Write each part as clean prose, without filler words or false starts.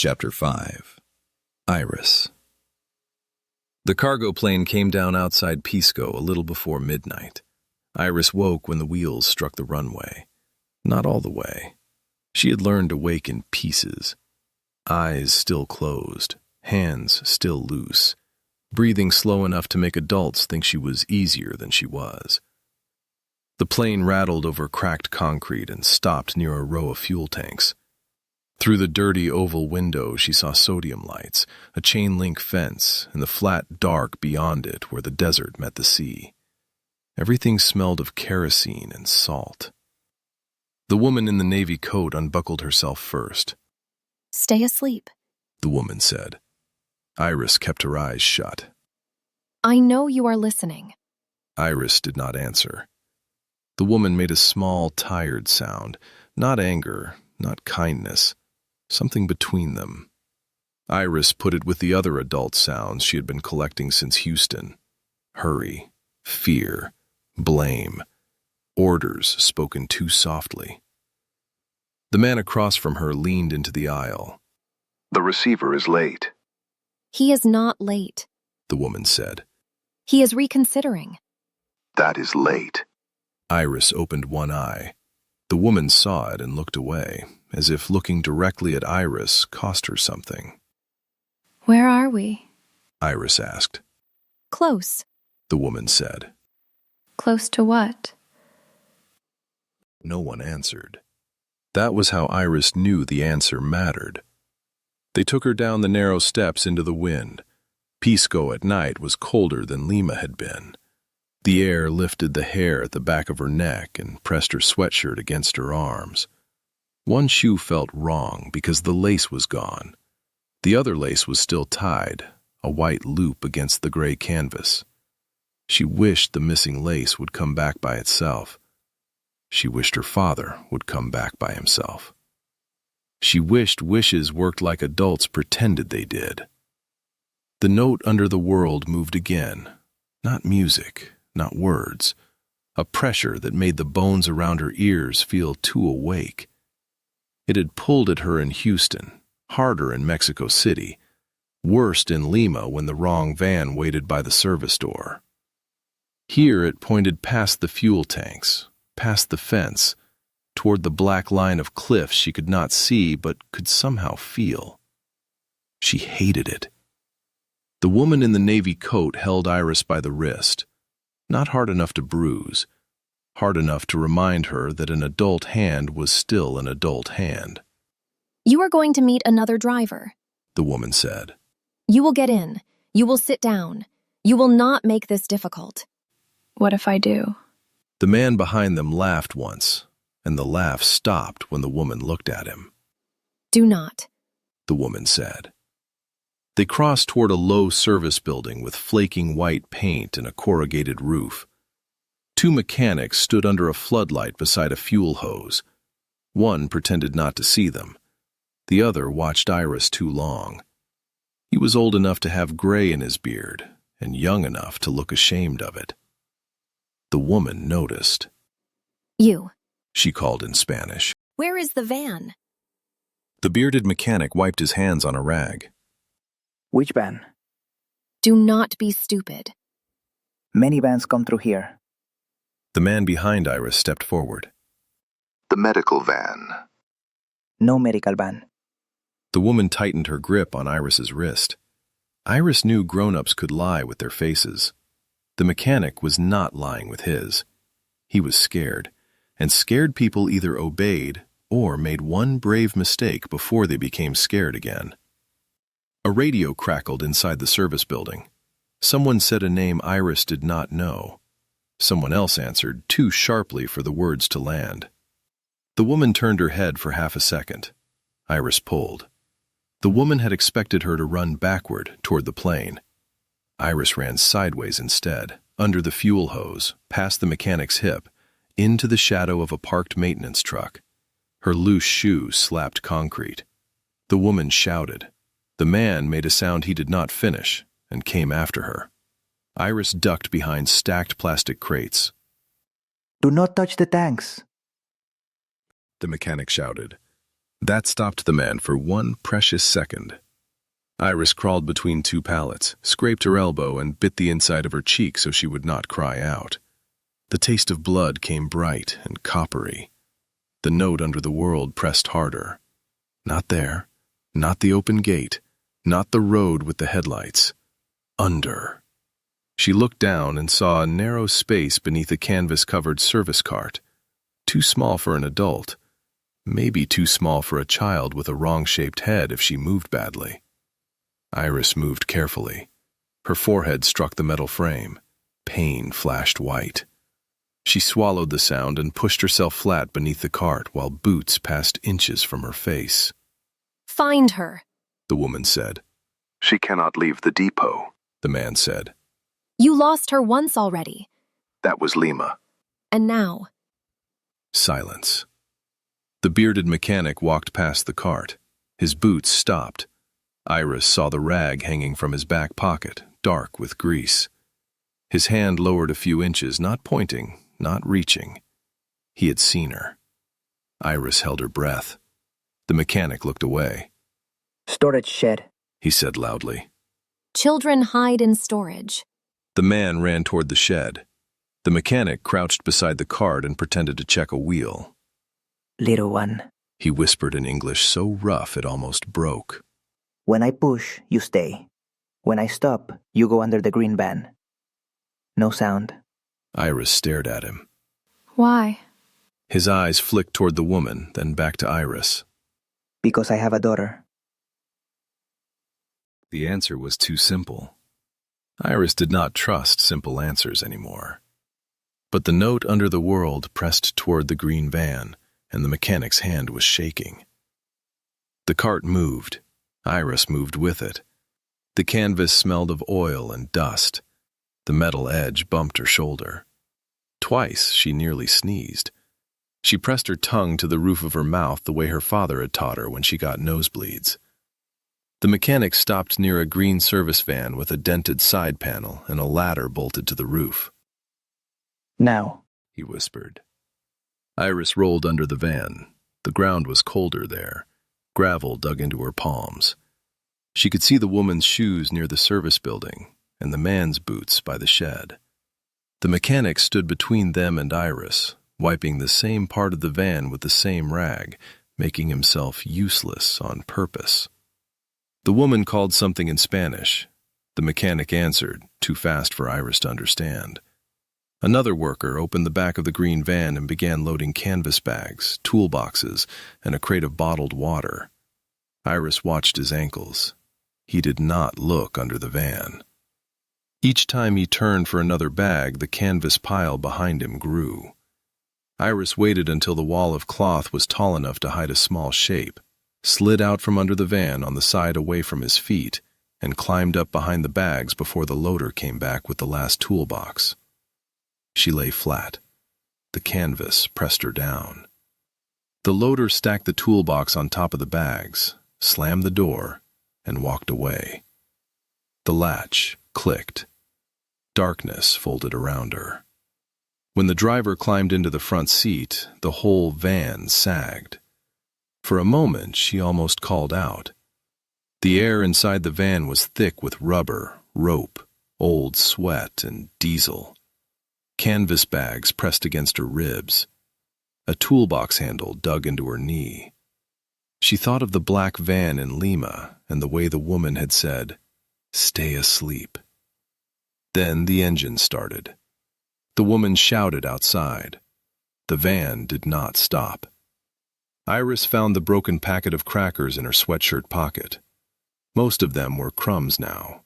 Chapter 5. Iris. The cargo plane came down outside Pisco a little before midnight. Iris woke when the wheels struck the runway. Not all the way. She had learned to wake in pieces. Eyes still closed, hands still loose, breathing slow enough to make adults think she was easier than she was. The plane rattled over cracked concrete and stopped near a row of fuel tanks. Through the dirty oval window, she saw sodium lights, a chain-link fence, and the flat dark beyond it where the desert met the sea. Everything smelled of kerosene and salt. The woman in the navy coat unbuckled herself first. "Stay asleep," the woman said. Iris kept her eyes shut. "I know you are listening." Iris did not answer. The woman made a small, tired sound, not anger, not kindness. Something between them. Iris put it with the other adult sounds she had been collecting since Houston. Hurry, fear, blame, orders spoken too softly. The man across from her leaned into the aisle. "The receiver is late." "He is not late," the woman said. "He is reconsidering." "That is late." Iris opened one eye. The woman saw it and looked away, as if looking directly at Iris cost her something. "Where are we?" Iris asked. "Close," the woman said. "Close to what?" No one answered. That was how Iris knew the answer mattered. They took her down the narrow steps into the wind. Pisco at night was colder than Lima had been. The air lifted the hair at the back of her neck and pressed her sweatshirt against her arms. One shoe felt wrong because the lace was gone. The other lace was still tied, a white loop against the gray canvas. She wished the missing lace would come back by itself. She wished her father would come back by himself. She wished wishes worked like adults pretended they did. The note under the world moved again, not music, not words, a pressure that made the bones around her ears feel too awake. It had pulled at her in Houston, harder in Mexico City, worst in Lima when the wrong van waited by the service door. Here it pointed past the fuel tanks, past the fence, toward the black line of cliffs she could not see but could somehow feel. She hated it. The woman in the navy coat held Iris by the wrist, not hard enough to bruise, hard enough to remind her that an adult hand was still an adult hand. "You are going to meet another driver," the woman said. "You will get in. You will sit down. You will not make this difficult." "What if I do?" The man behind them laughed once, and the laugh stopped when the woman looked at him. "Do not," the woman said. They crossed toward a low service building with flaking white paint and a corrugated roof. Two mechanics stood under a floodlight beside a fuel hose. One pretended not to see them. The other watched Iris too long. He was old enough to have gray in his beard and young enough to look ashamed of it. The woman noticed. "You," she called in Spanish. "Where is the van?" The bearded mechanic wiped his hands on a rag. "Which van?" "Do not be stupid." "Many vans come through here." The man behind Iris stepped forward. "The medical van." "No medical van." The woman tightened her grip on Iris's wrist. Iris knew grown-ups could lie with their faces. The mechanic was not lying with his. He was scared, and scared people either obeyed or made one brave mistake before they became scared again. A radio crackled inside the service building. Someone said a name Iris did not know. Someone else answered too sharply for the words to land. The woman turned her head for half a second. Iris pulled. The woman had expected her to run backward toward the plane. Iris ran sideways instead, under the fuel hose, past the mechanic's hip, into the shadow of a parked maintenance truck. Her loose shoe slapped concrete. The woman shouted. The man made a sound he did not finish and came after her. Iris ducked behind stacked plastic crates. "Do not touch the tanks," the mechanic shouted. That stopped the man for one precious second. Iris crawled between two pallets, scraped her elbow, and bit the inside of her cheek so she would not cry out. The taste of blood came bright and coppery. The note under the world pressed harder. Not there, not the open gate, not the road with the headlights. Under. She looked down and saw a narrow space beneath a canvas-covered service cart. Too small for an adult. Maybe too small for a child with a wrong-shaped head if she moved badly. Iris moved carefully. Her forehead struck the metal frame. Pain flashed white. She swallowed the sound and pushed herself flat beneath the cart while boots passed inches from her face. Find her, the woman said. She cannot leave the depot, the man said. You lost her once already. That was Lima. And now? Silence. The bearded mechanic walked past the cart. His boots stopped. Iris saw the rag hanging from his back pocket, dark with grease. His hand lowered a few inches, not pointing, not reaching. He had seen her. Iris held her breath. The mechanic looked away. Storage shed, he said loudly. Children hide in storage. The man ran toward the shed. The mechanic crouched beside the cart and pretended to check a wheel. Little one. He whispered in English so rough it almost broke. When I push, you stay. When I stop, you go under the green van. No sound. Iris stared at him. Why? His eyes flicked toward the woman, then back to Iris. Because I have a daughter. The answer was too simple. Iris did not trust simple answers anymore. But the note under the world pressed toward the green van, and the mechanic's hand was shaking. The cart moved. Iris moved with it. The canvas smelled of oil and dust. The metal edge bumped her shoulder. Twice she nearly sneezed. She pressed her tongue to the roof of her mouth the way her father had taught her when she got nosebleeds. The mechanic stopped near a green service van with a dented side panel and a ladder bolted to the roof. Now, he whispered. Iris rolled under the van. The ground was colder there. Gravel dug into her palms. She could see the woman's shoes near the service building and the man's boots by the shed. The mechanic stood between them and Iris, wiping the same part of the van with the same rag, making himself useless on purpose. The woman called something in Spanish. The mechanic answered, too fast for Iris to understand. Another worker opened the back of the green van and began loading canvas bags, toolboxes, and a crate of bottled water. Iris watched his ankles. He did not look under the van. Each time he turned for another bag, the canvas pile behind him grew. Iris waited until the wall of cloth was tall enough to hide a small shape, slid out from under the van on the side away from his feet, and climbed up behind the bags before the loader came back with the last toolbox. She lay flat. The canvas pressed her down. The loader stacked the toolbox on top of the bags, slammed the door, and walked away. The latch clicked. Darkness folded around her. When the driver climbed into the front seat, the whole van sagged. For a moment, she almost called out. The air inside the van was thick with rubber, rope, old sweat, and diesel. Canvas bags pressed against her ribs. A toolbox handle dug into her knee. She thought of the black van in Lima and the way the woman had said, "Stay asleep." Then the engine started. The woman shouted outside. The van did not stop. Iris found the broken packet of crackers in her sweatshirt pocket. Most of them were crumbs now.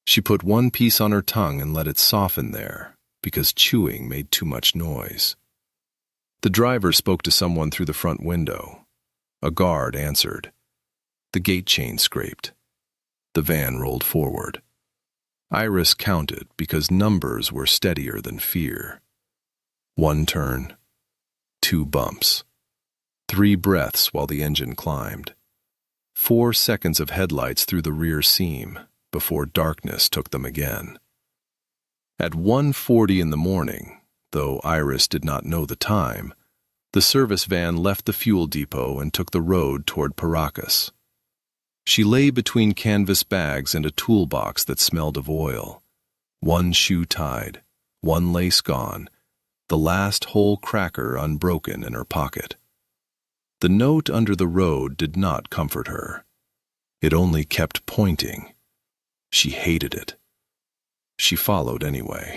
She put one piece on her tongue and let it soften there, because chewing made too much noise. The driver spoke to someone through the front window. A guard answered. The gate chain scraped. The van rolled forward. Iris counted because numbers were steadier than fear. 1 turn, 2 bumps, 3 breaths while the engine climbed, 4 seconds of headlights through the rear seam before darkness took them again. At 1:40 in the morning, though Iris did not know the time, The service van left the fuel depot and took the road toward Paracas. She lay between canvas bags and a toolbox that smelled of oil. One shoe tied, one lace gone, the last whole cracker unbroken in her pocket. The note under the road did not comfort her. It only kept pointing. She hated it. She followed anyway.